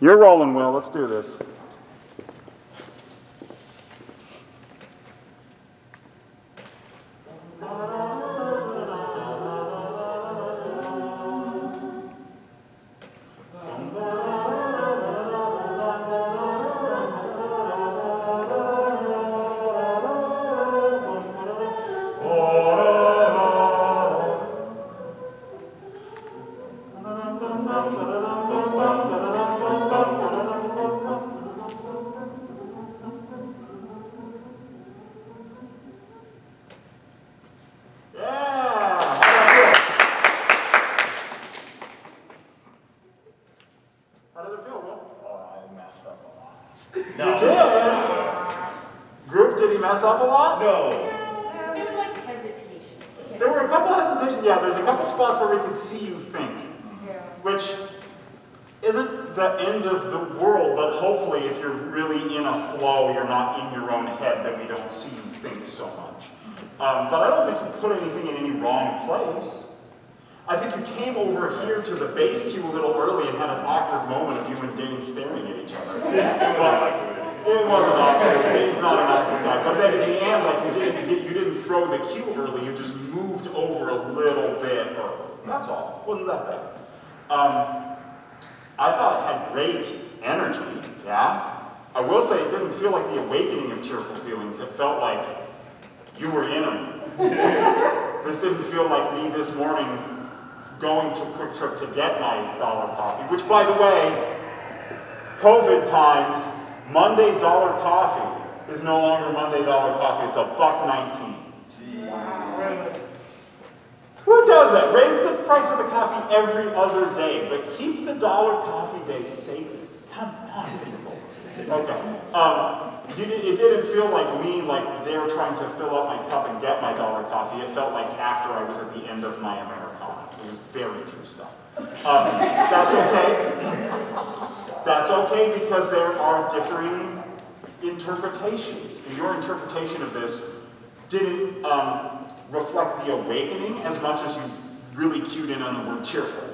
You're rolling, Will. Let's do this. Mess up a lot? No. There were like hesitations. There were a couple hesitations. Yeah, there's a couple spots where we could see you think, which isn't the end of the world, but hopefully if you're really in a flow, you're not in your own head, then we don't see you think so much. But I don't think you put anything in any wrong place. I think you came over here to the bass cue a little early and had an awkward moment of you and Dane staring at each other. It wasn't awkward. Dane's not an awkward guy. But then in the end, like you didn't throw the cue early. You just moved over a little bit early. That's all. Wasn't that bad? I thought it had great energy. Yeah. I will say it didn't feel like the awakening of cheerful feelings. It felt like you were in them. This didn't feel like me this morning going to Quick Trip to get my dollar coffee, which, by the way, COVID times, Monday dollar coffee is no longer Monday dollar coffee. It's $1.19. Wow. Who does that? Raise the price of the coffee every other day, but keep the dollar coffee day sacred. Come on, people. Okay. It didn't feel like me, like they're trying to fill up my cup and get my dollar coffee. It felt like after I was at the end of my Americano. It was very juiced up. That's okay. That's okay because there are differing interpretations. And your interpretation of this didn't reflect the awakening as much as you really cued in on the word cheerful.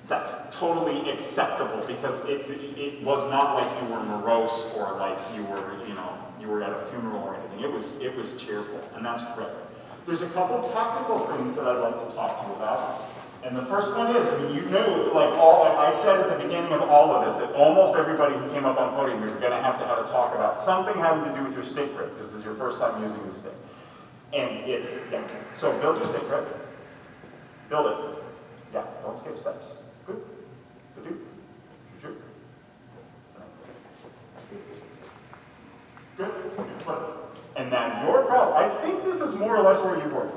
That's totally acceptable because it was not like you were morose or like you were at a funeral or anything. It was cheerful, and that's great. There's a couple tactical things that I'd like to talk to you about. And the first one is, you knew, like I said at the beginning of all of this, that almost everybody who came up on podium, we were going to have to talk about something having to do with your stick grip, because this is your first time using the stick. And yeah. So build your stick grip. Build it. Yeah, don't skip steps. Good. Good. Good. Good. And flip it. And now your problem, I think this is more or less where you were.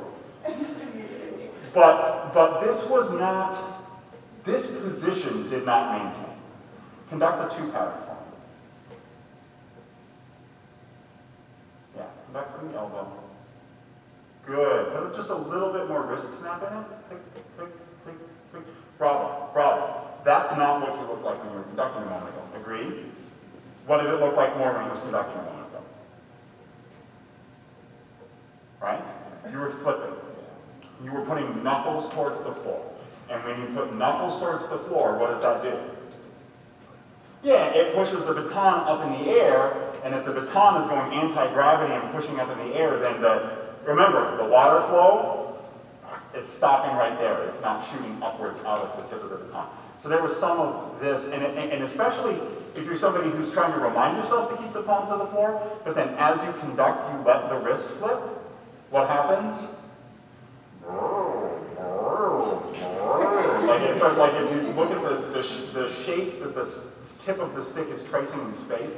But this was not, this position did not maintain. Conduct a 2 pattern for me. Yeah, conduct from the elbow. Good. Put just a little bit more wrist snap in it. Click, click, click, click. Bravo. That's not what you looked like when you were conducting a moment ago. Agreed? What did it look like more when you were conducting a moment ago? Right? You were flipping. You were putting knuckles towards the floor. And when you put knuckles towards the floor, what does that do? Yeah, it pushes the baton up in the air, and if the baton is going anti-gravity and pushing up in the air, then remember, the water flow, it's stopping right there. It's not shooting upwards out of the tip of the baton. So there was some of this, and especially if you're somebody who's trying to remind yourself to keep the palm to the floor, but then as you conduct, you let the wrist flip, what happens? Like if you look at the shape that the tip of the stick is tracing in space,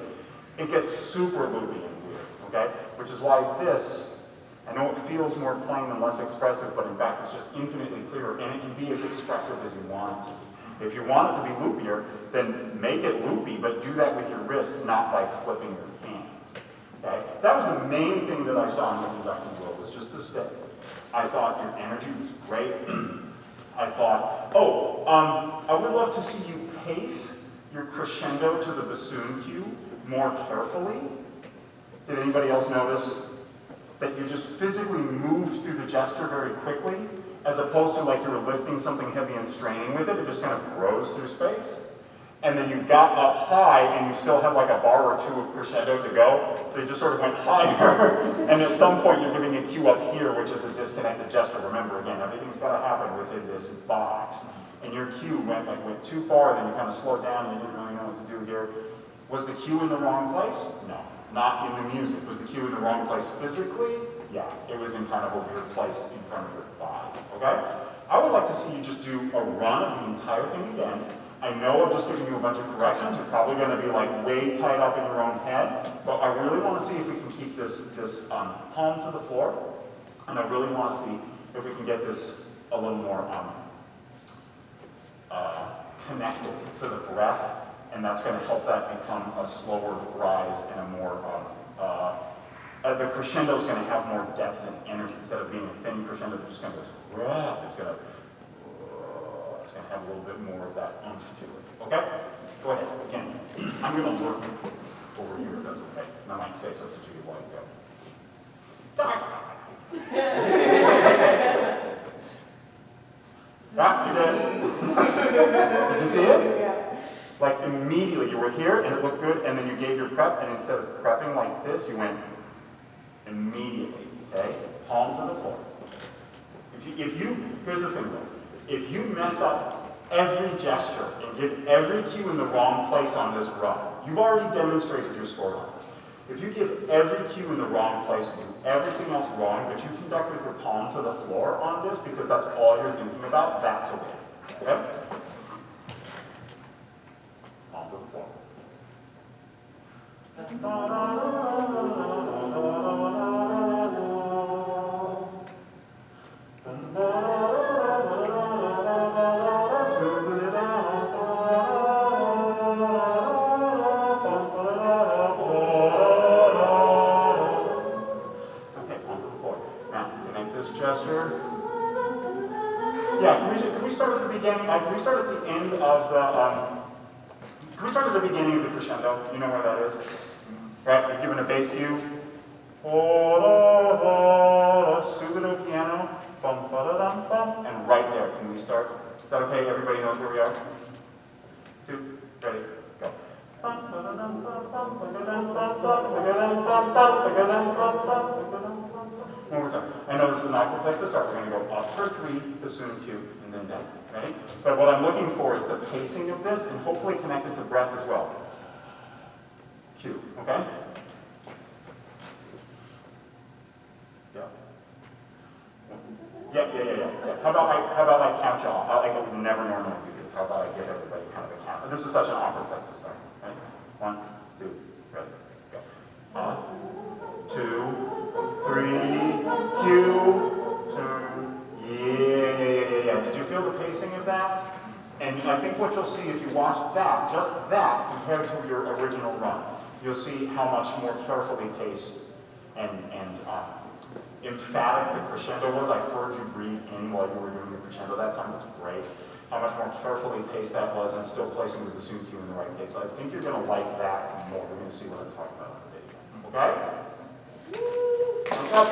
it gets super loopy and weird, okay? Which is why this, I know it feels more plain and less expressive, but in fact it's just infinitely clearer, and it can be as expressive as you want it to be. If you want it to be loopier, then make it loopy, but do that with your wrist, not by flipping your hand, okay? That was the main thing that I saw in the conducting world, was just the stick. I thought your energy was great. I thought, I would love to see you pace your crescendo to the bassoon cue more carefully. Did anybody else notice that you just physically moved through the gesture very quickly, as opposed to like you were lifting something heavy and straining with it? It just kind of rose through space. and then you got up high and you still had like a bar or two of crescendo to go, so you just sort of went higher, and at some point you're giving a cue up here, which is a disconnected gesture. Remember, again, everything's got to happen within this box, and your cue went too far, then you kind of slowed down and you didn't really know what to do here. Was the cue in the wrong place? No, not in the music. Was the cue in the wrong place physically? Yeah, it was in kind of a weird place in front of your body, okay? I would like to see you just do a run of the entire thing again. I know I'm just giving you a bunch of corrections. You're probably going to be like way tied up in your own head, but I really want to see if we can keep this palm to the floor, and I really want to see if we can get this a little more connected to the breath, and that's going to help that become a slower rise and a more, the crescendo is going to have more depth and energy. Instead of being a thin crescendo that just kind of goes, it's going to have a little bit more of that oomph to it. Okay? Go ahead. Again, I'm going to look over here if that's okay. And I might say something to you while you go. Ah, you did. Did you see it? Yeah. Like immediately you were here and it looked good, and then you gave your prep, and instead of prepping like this, you went immediately. Okay? Palm to the floor. Here's the thing though. If you mess up every gesture and give every cue in the wrong place on this run, you've already demonstrated your score line. If you give every cue in the wrong place and do everything else wrong, but you conduct with your palm to the floor on this because that's all you're thinking about, that's okay. Okay? Palm to the floor. Yeah, can we start at the beginning? Can we start at the end of the, can we start at the beginning of the crescendo? You know where that is? Right, you're given a bass cue. Subito piano, bum, ba-da-dum, bum, and right there, can we start? Is that okay? Everybody knows where we are? 2, ready, go. One more time. I know this is an awkward place to start. We're going to go up for 3, bassoon 2, and then down. Ready? But what I'm looking for is the pacing of this, and hopefully connected to breath as well. Q. Okay? Yeah. Yeah. How about I count y'all? I would never normally do this. How about I give everybody kind of a count? This is such an awkward place to start. Ready? 1, 2, ready, go. 1, 2, 3, Q, 2, yeah. Did you feel the pacing of that? And I think what you'll see if you watch that, just that, compared to your original run, you'll see how much more carefully paced and emphatic the crescendo was. I heard you breathe in while you were doing the crescendo that time. That's great. How much more carefully paced that was, and still placing the bassoon cue in the right place. So I think you're going to like that more. We're going to see what I'm talking about in the video. Okay? Up.